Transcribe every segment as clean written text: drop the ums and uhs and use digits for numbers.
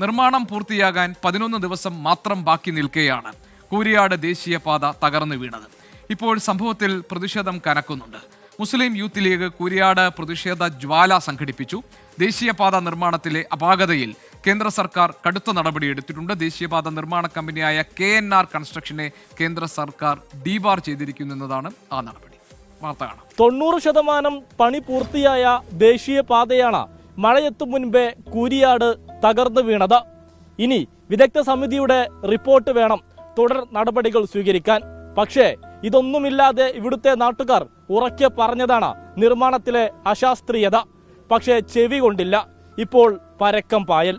നിർമ്മാണം പൂർത്തിയാകാൻ 11 ദിവസം മാത്രം ബാക്കി നിൽക്കെയാണ് കൂരിയാട് ദേശീയപാത തകർന്നു വീണത്. ഇപ്പോൾ സംഭവത്തിൽ പ്രതിഷേധം കനക്കുന്നുണ്ട്. മുസ്ലിം യൂത്ത് ലീഗ് കൂരിയാട് പ്രതിഷേധ ജ്വാല സംഘടിപ്പിച്ചു. ദേശീയപാത നിർമ്മാണത്തിലെ അപാകതയിൽ കേന്ദ്ര സർക്കാർ കടുത്ത നടപടിയെടുത്തിട്ടുണ്ട്. ദേശീയപാത നിർമ്മാണ കമ്പനിയായ KNR കൺസ്ട്രക്ഷനെ കേന്ദ്ര സർക്കാർ ഡീബാർ ചെയ്തിരിക്കുന്നു എന്നതാണ് ആ നടപടി. വാർത്ത കാണാം. 90% പണി പൂർത്തിയായ ദേശീയപാതയാണ് മഴയെത്തും മുൻപേ കൂരിയാട് തകർന്നു വീണത്. ഇനി വിദഗ്ധ സമിതിയുടെ റിപ്പോർട്ട് വേണം തുടർ നടപടികൾ സ്വീകരിക്കാൻ. പക്ഷേ ഇതൊന്നുമില്ലാതെ ഇവിടുത്തെ നാട്ടുകാർ ഉറക്കെ പറഞ്ഞതാണ് നിർമ്മാണത്തിലെ അശാസ്ത്രീയത. പക്ഷേ ചെവി കൊണ്ടില്ല. ഇപ്പോൾ പരക്കം പായൽ.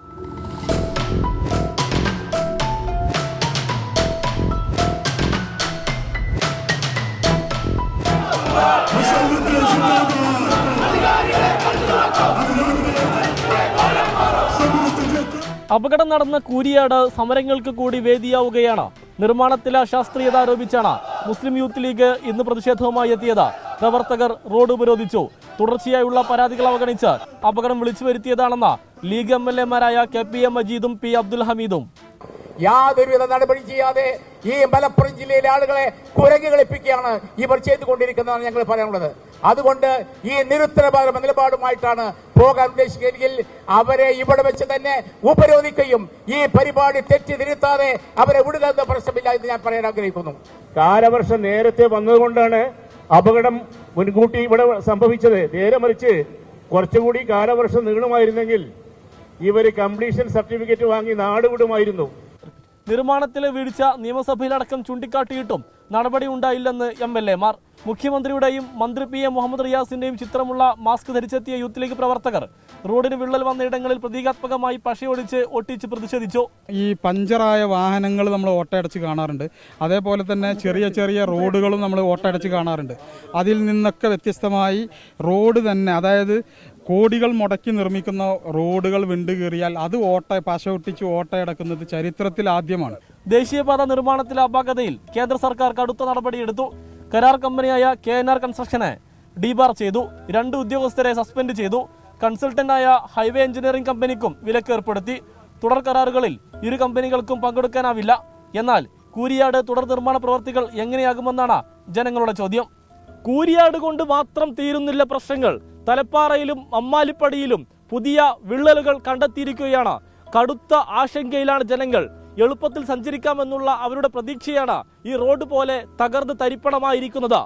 അപകടം നടന്ന കൂരിയാട് സമരങ്ങൾക്ക് കൂടി വേദിയാവുകയാണ്. നിർമ്മാണത്തിലെ അശാസ്ത്രീയത ആരോപിച്ചാണ് മുസ്ലിം യൂത്ത് ലീഗ് ഇന്ന് പ്രതിഷേധവുമായി എത്തിയത്. പ്രവർത്തകർ റോഡ് ഉപരോധിച്ചു. തുടർച്ചയായുള്ള പരാതികൾ അവഗണിച്ച് അപകടം വിളിച്ചു വരുത്തിയതാണെന്ന് ലീഗ് MLA-മാരായ KPM മജീദും P അബ്ദുൽ ഹമീദും. യാതൊരുവിധ നടപടി ചെയ്യാതെ ഈ മലപ്പുറം ജില്ലയിലെ ആളുകളെ കുരങ്ങി കളിപ്പിക്കുകയാണ് ഇവർ ചെയ്തുകൊണ്ടിരിക്കുന്നതാണ് ഞങ്ങൾ പറയാനുള്ളത്. അതുകൊണ്ട് ഈ നിരുത്തരമായ നിലപാടുമായിട്ടാണ് പോകാൻ ഉദ്ദേശിക്കുകയെങ്കിൽ അവരെ ഇവിടെ വെച്ച് തന്നെ ഉപരോധിക്കുകയും ഈ പരിപാടി തെറ്റി തിരുത്താതെ അവരെ വിടുക പ്രശ്നമില്ല എന്ന് ഞാൻ പറയാൻ ആഗ്രഹിക്കുന്നു. കാലവർഷം നേരത്തെ വന്നതുകൊണ്ടാണ് അപകടം മുൻകൂട്ടി ഇവിടെ സംഭവിച്ചത്. നേരെ മറിച്ച് കുറച്ചുകൂടി കാലവർഷം നീളുമായിരുന്നെങ്കിൽ ഇവർ കംപ്ലീഷൻ സർട്ടിഫിക്കറ്റ് വാങ്ങി നാടുവിടുമായിരുന്നു. നിർമ്മാണത്തിലെ വീഴ്ച നിയമസഭയിലടക്കം ചൂണ്ടിക്കാട്ടിയിട്ടും നടപടി ഉണ്ടായില്ലെന്ന് MLA-മാർ. മുഖ്യമന്ത്രിയുടെയും മന്ത്രി PM മുഹമ്മദ് റിയാസിന്റെയും ചിത്രമുള്ള മാസ്ക് ധരിച്ചെത്തിയ യൂത്ത് ലീഗ് പ്രവർത്തകർ റോഡിന് വിള്ളൽ വന്ന ഇടങ്ങളിൽ പ്രതീകാത്മകമായി പശയൊടിച്ച് ഒട്ടിച്ച് പ്രതിഷേധിച്ചു. ഈ പഞ്ചറായ വാഹനങ്ങൾ നമ്മൾ ഓട്ടയടച്ച് കാണാറുണ്ട്. അതേപോലെ തന്നെ ചെറിയ ചെറിയ റോഡുകളും നമ്മൾ ഓട്ടയടച്ച് കാണാറുണ്ട്. അതിൽ നിന്നൊക്കെ വ്യത്യസ്തമായി റോഡ് തന്നെ, അതായത് കോടികൾ മുടക്കി നിർമ്മിക്കുന്ന റോഡുകൾ വിണ്ടുകീറിയാൽ അത് പശ ഒട്ടിച്ച് ഓട്ടയടക്കുന്നത് ചരിത്രത്തിൽ ആദ്യമാണ്. ദേശീയപാത നിർമ്മാണത്തിലെ അപാകതയിൽ കേന്ദ്ര സർക്കാർ കടുത്ത നടപടിയെടുത്തു. കരാർ കമ്പനിയായ KNR കൺസ്ട്രക്ഷനെ ഡീബാർ ചെയ്തു. 2 ഉദ്യോഗസ്ഥരെ സസ്പെൻഡ് ചെയ്തു. കൺസൾട്ടന്റായ ഹൈവേ എഞ്ചിനീയറിംഗ് കമ്പനിക്കും വിലക്ക് ഏർപ്പെടുത്തി. തുടർ കരാറുകളിൽ ഇരു കമ്പനികൾക്കും പങ്കെടുക്കാനാവില്ല. എന്നാൽ കൂരിയാട് തുടർ നിർമ്മാണ പ്രവർത്തികൾ എങ്ങനെയാകുമെന്നാണ് ജനങ്ങളുടെ ചോദ്യം. കൂരിയാട് കൊണ്ട് മാത്രം തീരുന്നില്ല പ്രശ്നങ്ങൾ. തലപ്പാറയിലും അമ്മാലിപ്പടിയിലും പുതിയ വിള്ളലുകൾ കണ്ടെത്തിയിരിക്കുകയാണ്. കടുത്ത ആശങ്കയിലാണ് ജനങ്ങൾ. എളുപ്പത്തിൽ സഞ്ചരിക്കാമെന്നുള്ള അവരുടെ പ്രതീക്ഷയാണ് ഈ റോഡ് പോലെ തകർന്ന് തരിപ്പണമായിരിക്കുന്നത്.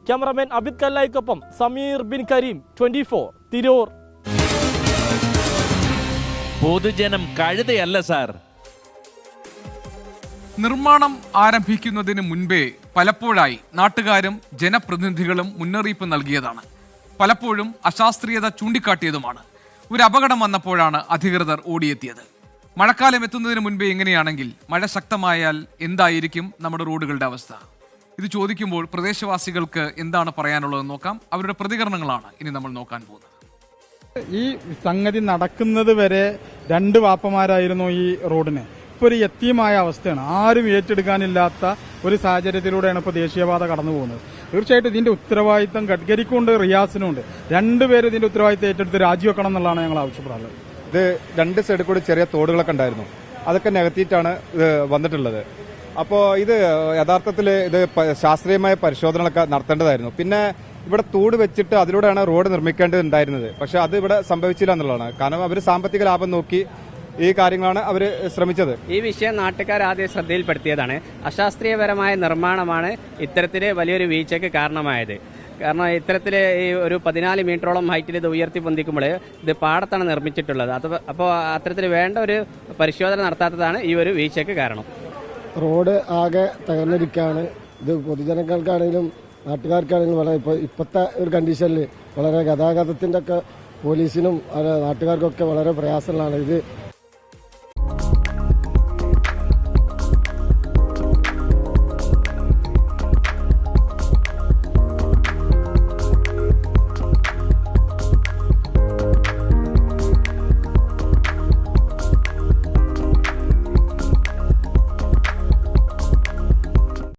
ക്യാമറമാൻ അബിദ് കല്ലായിക്കൊപ്പം സമീർ ബിൻ കരീം, 24 തിരൂർ. പൊതുജനം കഴുതയല്ല സാർ. നിർമ്മാണം ആരംഭിക്കുന്നതിന് മുൻപേ പലപ്പോഴായി നാട്ടുകാരും ജനപ്രതിനിധികളും മുന്നറിയിപ്പ് നൽകിയതാണ്. പലപ്പോഴും അശാസ്ത്രീയത ചൂണ്ടിക്കാട്ടിയതുമാണ്. ഒരു അപകടം വന്നപ്പോഴാണ് അധികൃതർ ഓടിയെത്തിയത്. മഴക്കാലം എത്തുന്നതിന് മുൻപേ എങ്ങനെയാണെങ്കിൽ മഴ ശക്തമായാൽ എന്തായിരിക്കും നമ്മുടെ റോഡുകളുടെ അവസ്ഥ? ഇത് ചോദിക്കുമ്പോൾ പ്രദേശവാസികൾക്ക് എന്താണ് പറയാനുള്ളതെന്ന് നോക്കാം. അവരുടെ പ്രതികരണങ്ങളാണ് ഇനി നമ്മൾ നോക്കാൻ പോകുന്നത്. ഈ സംഗതി നടക്കുന്നത് വരെ 2 വാപ്പമാരായിരുന്നു ഈ റോഡിന്. ഇപ്പോൾ ഒരു യത്തീമായ അവസ്ഥയാണ്. ആരും ഏറ്റെടുക്കാനില്ലാത്ത ഒരു സാഹചര്യത്തിലൂടെയാണ് ഇപ്പോൾ ദേശീയപാത കടന്നു പോകുന്നത്. തീർച്ചയായിട്ടും ഇതിന്റെ ഉത്തരവാദിത്തം ഗഡ്കരിക്കുണ്ട്, റിയാസിനുണ്ട്. 2 പേരും ഇതിന്റെ ഉത്തരവാദിത്തം ഏറ്റെടുത്ത് രാജിവെക്കണം എന്നുള്ളതാണ് ഞങ്ങൾ ആവശ്യപ്പെടാറുള്ളത്. ഇത് 2 സൈഡിൽ കൂടി ചെറിയ തോടുകളൊക്കെ ഉണ്ടായിരുന്നു. അതൊക്കെ നികത്തിയിട്ടാണ് ഇത് വന്നിട്ടുള്ളത്. അപ്പോൾ ഇത് യഥാർത്ഥത്തിൽ ഇത് ശാസ്ത്രീയമായ പരിശോധനകളൊക്കെ നടത്തേണ്ടതായിരുന്നു. പിന്നെ ഇവിടെ തൂട് വെച്ചിട്ട് അതിലൂടെയാണ് റോഡ് നിർമ്മിക്കേണ്ടതുണ്ടായിരുന്നത്. പക്ഷെ അത് ഇവിടെ സംഭവിച്ചില്ല എന്നുള്ളതാണ്. കാരണം അവർ സാമ്പത്തിക ലാഭം നോക്കി ഈ കാര്യങ്ങളാണ് അവർ ശ്രമിച്ചത്. ഈ വിഷയം നാട്ടുകാർ ആദ്യം ശ്രദ്ധയിൽപ്പെടുത്തിയതാണ്. അശാസ്ത്രീയപരമായ നിർമ്മാണമാണ് ഇത്തരത്തിലെ വലിയൊരു വീഴ്ചയ്ക്ക് കാരണമായത്. കാരണം ഇത്തരത്തിൽ ഈ ഒരു 14 മീറ്ററോളം ഹൈറ്റിൽ ഇത് ഉയർത്തി പൊന്തിക്കുമ്പോൾ ഇത് പാടത്താണ് നിർമ്മിച്ചിട്ടുള്ളത്. അപ്പോൾ അത്തരത്തിൽ വേണ്ട ഒരു പരിശോധന നടത്താത്തതാണ് ഈ ഒരു വീഴ്ചയ്ക്ക് കാരണം. റോഡ് ആകെ തകർന്നിരിക്കുകയാണ്. ഇത് പൊതുജനങ്ങൾക്കാണെങ്കിലും നാട്ടുകാർക്കാണെങ്കിലും വളരെ ഇപ്പോഴത്തെ ഒരു കണ്ടീഷനിൽ വളരെ ഗതാഗതത്തിൻ്റെ ഒക്കെ പോലീസിനും നാട്ടുകാർക്കൊക്കെ വളരെ പ്രയാസങ്ങളാണ്. ഇത്